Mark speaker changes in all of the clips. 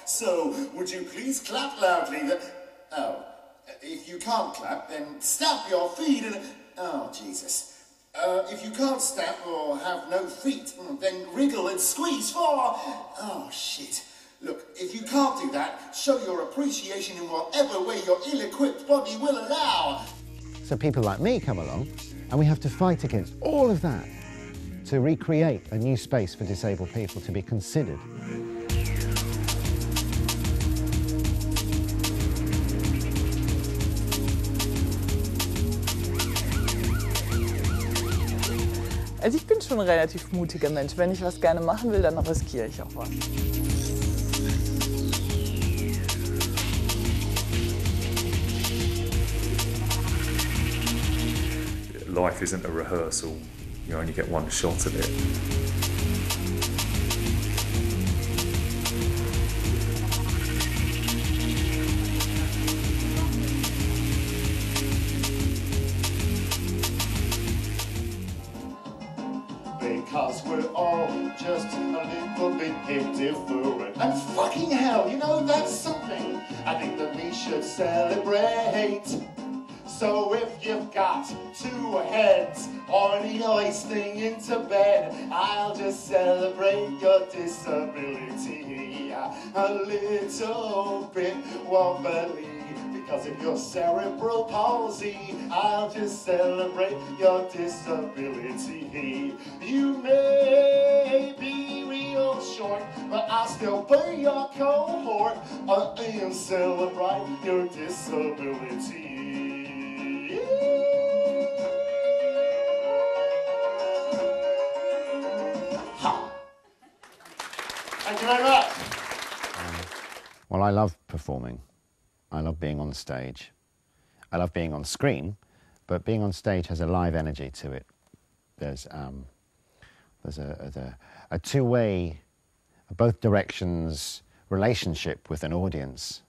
Speaker 1: So, would you please clap loudly? Oh, if you can't clap, then stamp your feet and... Oh, Jesus. If you can't stamp or have no feet, then wriggle and squeeze for... Oh, shit. Look, if you can't do that, show your appreciation in whatever way your ill-equipped body will allow.
Speaker 2: So people like me come along, and we have to fight against all of that to recreate a new space for disabled people to be considered.
Speaker 3: Also ich bin schon ein relativ mutiger Mensch. Wenn ich was gerne machen will, dann riskiere ich auch was.
Speaker 4: Life isn't a rehearsal. You only get one shot at it.
Speaker 1: Because we're all just a little bit different. And fucking hell, you know, that's something I think that we should celebrate. So if you've got two heads or the hoisting into bed, I'll just celebrate your disability a little bit, won't believe. Because of your cerebral palsy, I'll just celebrate your disability. You may be real short, but I'll still be your cohort and celebrate your disability. Ha! Thank you very much.
Speaker 2: Well, I love performing. I love being on stage. I love being on screen, but being on stage has a live energy to it. There's a two-way, both directions relationship with an audience.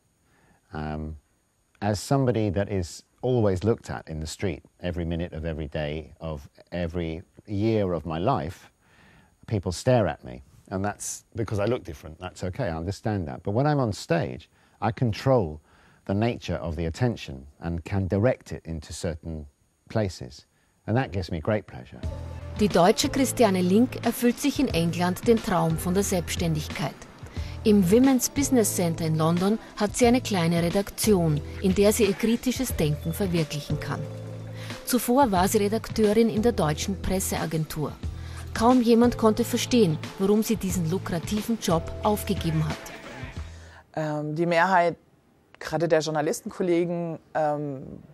Speaker 2: As somebody that is always looked at in the street every minute of every day of every year of my life, people stare at me. And that's because I look different. That's okay, I understand that. But when I'm on stage, I control the nature of the attention and can direct it into certain places. And that gives me great pleasure.
Speaker 5: Die deutsche Christiane Link erfüllt sich in England den Traum von der Selbstständigkeit. Im Women's Business Center in London hat sie eine kleine Redaktion, in der sie ihr kritisches Denken verwirklichen kann. Zuvor war sie Redakteurin in der Deutschen Presseagentur. Kaum jemand konnte verstehen, warum sie diesen lukrativen Job aufgegeben hat.
Speaker 3: Die Mehrheit, gerade der Journalistenkollegen,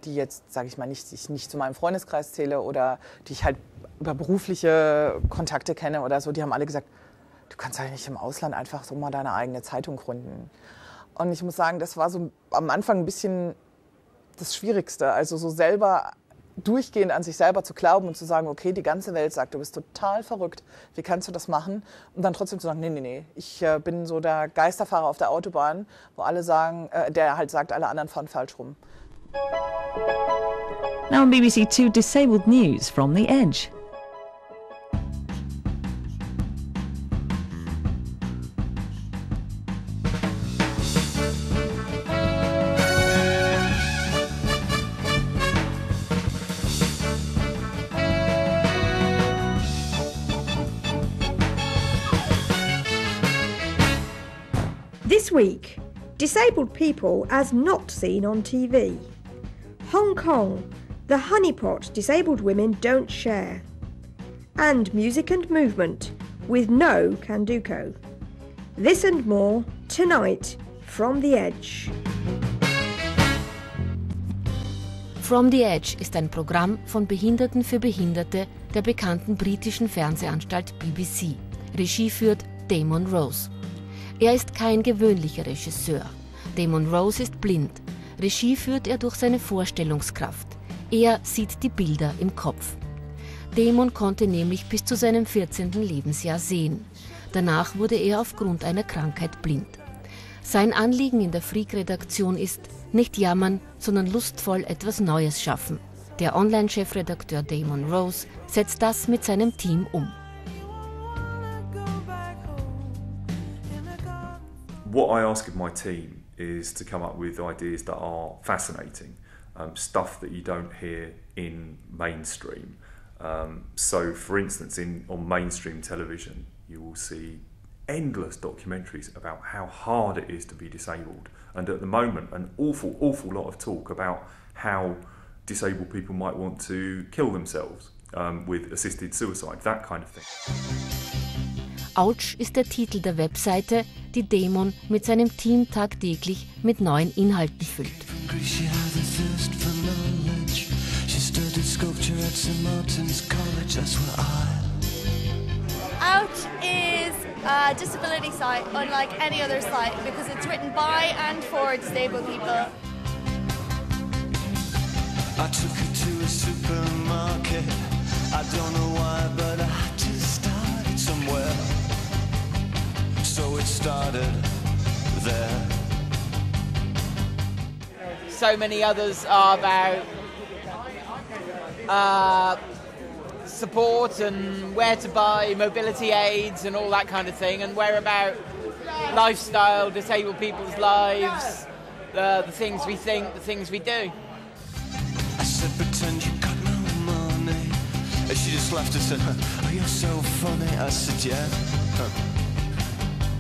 Speaker 3: die jetzt, sage ich mal, ich nicht zu meinem Freundeskreis zähle oder die ich halt über berufliche Kontakte kenne oder so, die haben alle gesagt, du kannst halt nicht im Ausland einfach so mal deine eigene Zeitung gründen. Und ich muss sagen, das war so am Anfang ein bisschen das Schwierigste, also so selber durchgehend an sich selber zu glauben und zu sagen, okay, die ganze Welt sagt, du bist total verrückt, wie kannst du das machen? Und dann trotzdem zu sagen, nee, ich bin so der Geisterfahrer auf der Autobahn, wo alle sagen, der halt sagt, alle anderen fahren falsch rum.
Speaker 6: Now on BBC Two Disabled News from the Edge.
Speaker 7: This week, disabled people as not seen on TV. Hong Kong, the honeypot disabled women don't share. And music and movement with no Canduco. This and more tonight from the Edge.
Speaker 5: From the Edge ist ein Programm von Behinderten für Behinderte der bekannten britischen Fernsehanstalt BBC. Regie führt Damon Rose. Er ist kein gewöhnlicher Regisseur. Damon Rose ist blind. Regie führt er durch seine Vorstellungskraft. Er sieht die Bilder im Kopf. Damon konnte nämlich bis zu seinem 14. Lebensjahr sehen. Danach wurde er aufgrund einer Krankheit blind. Sein Anliegen in der Freak-Redaktion ist, nicht jammern, sondern lustvoll etwas Neues schaffen. Der Online-Chefredakteur Damon Rose setzt das mit seinem Team um.
Speaker 4: What I ask of my team is to come up with ideas that are fascinating, stuff that you don't hear in mainstream. So, for instance, on mainstream television, you will see endless documentaries about how hard it is to be disabled, and at the moment an awful lot of talk about how disabled people might want to kill themselves with assisted suicide, that kind of thing.
Speaker 5: Autsch ist der Titel der Webseite, die Damon mit seinem Team tagtäglich mit neuen Inhalten füllt.
Speaker 8: Ouch is a disability site unlike any other site because it's written by and for disabled people.
Speaker 9: I took her to a supermarket. I don't know why, but I just started somewhere. So it started there.
Speaker 10: So many others are about support and where to buy mobility aids and all that kind of thing, and we're about lifestyle, disabled people's lives, the things we think, the things we do.
Speaker 9: I said, pretend you got no money. And she just laughed and said, oh, you're so funny. I said, yeah.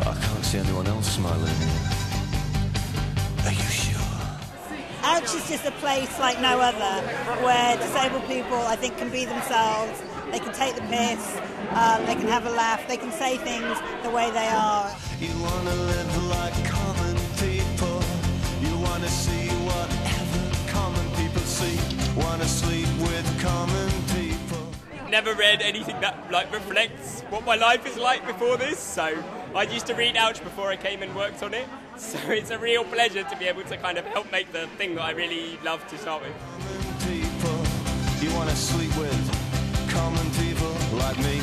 Speaker 9: I can't see anyone else smiling. Are you sure?
Speaker 11: Ouch is just a place like no other, where disabled people, I think, can be themselves. They can take the piss, they can have a laugh, they can say things the way they are.
Speaker 9: You want to live like common people. You want to see whatever common people see. Want to sleep with common people.
Speaker 12: Never read anything that reflects what my life is like before this, so I used to read Ouch before I came and worked on it, so it's a real pleasure to be able to kind of help make the thing that I really love to start with.
Speaker 9: People, you want to sleep with common people like me,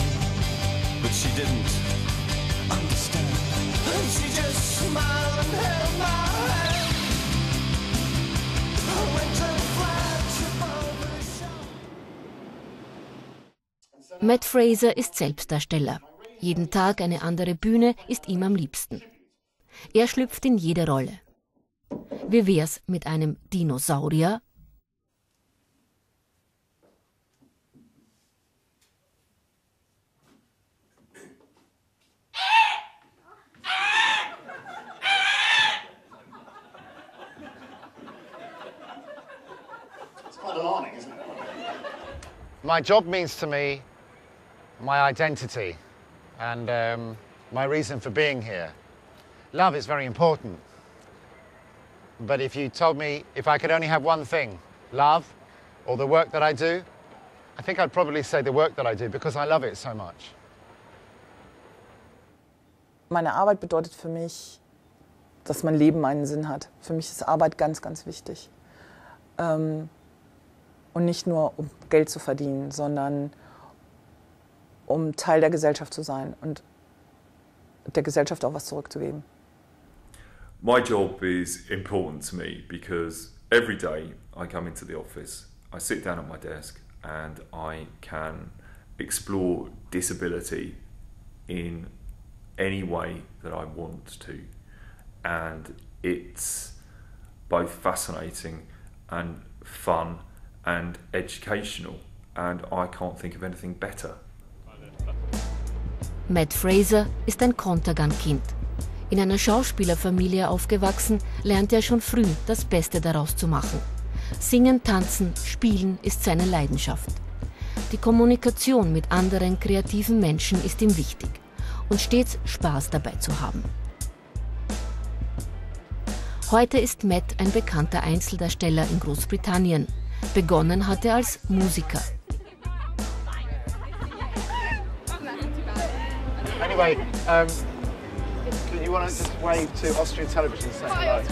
Speaker 9: but she didn't understand. And she just smiled and held my hand. I went to flash above the shop.
Speaker 5: Matt Fraser ist Selbstdarsteller. Jeden Tag eine andere Bühne ist ihm am liebsten. Er schlüpft in jede Rolle. Wie wär's mit einem Dinosaurier?
Speaker 1: It's quite alarming, isn't it?
Speaker 2: My job means to me my identity and my reason for being here. Love is very important. But if you told me if I could only have one thing, love or the work that I do, I think I'd probably say the work that I do because I love it so much.
Speaker 3: Meine Arbeit bedeutet für mich, dass mein Leben einen Sinn hat. Für mich ist Arbeit ganz, ganz wichtig. Und nicht nur, um Geld zu verdienen, sondern um Teil der Gesellschaft zu sein und der Gesellschaft auch was zurückzugeben.
Speaker 4: My job is important to me because every day I come into the office, I sit down at my desk and I can explore disability in any way that I want to. And it's both fascinating and fun and educational, and I can't think of anything better.
Speaker 5: Matt Fraser ist ein Contergan-Kind. In einer Schauspielerfamilie aufgewachsen, lernt er schon früh, das Beste daraus zu machen. Singen, tanzen, spielen ist seine Leidenschaft. Die Kommunikation mit anderen kreativen Menschen ist ihm wichtig und stets Spaß dabei zu haben. Heute ist Matt ein bekannter Einzeldarsteller in Großbritannien. Begonnen hat er als Musiker.
Speaker 2: Anyway, you want to just wave to Austrian television and say hello?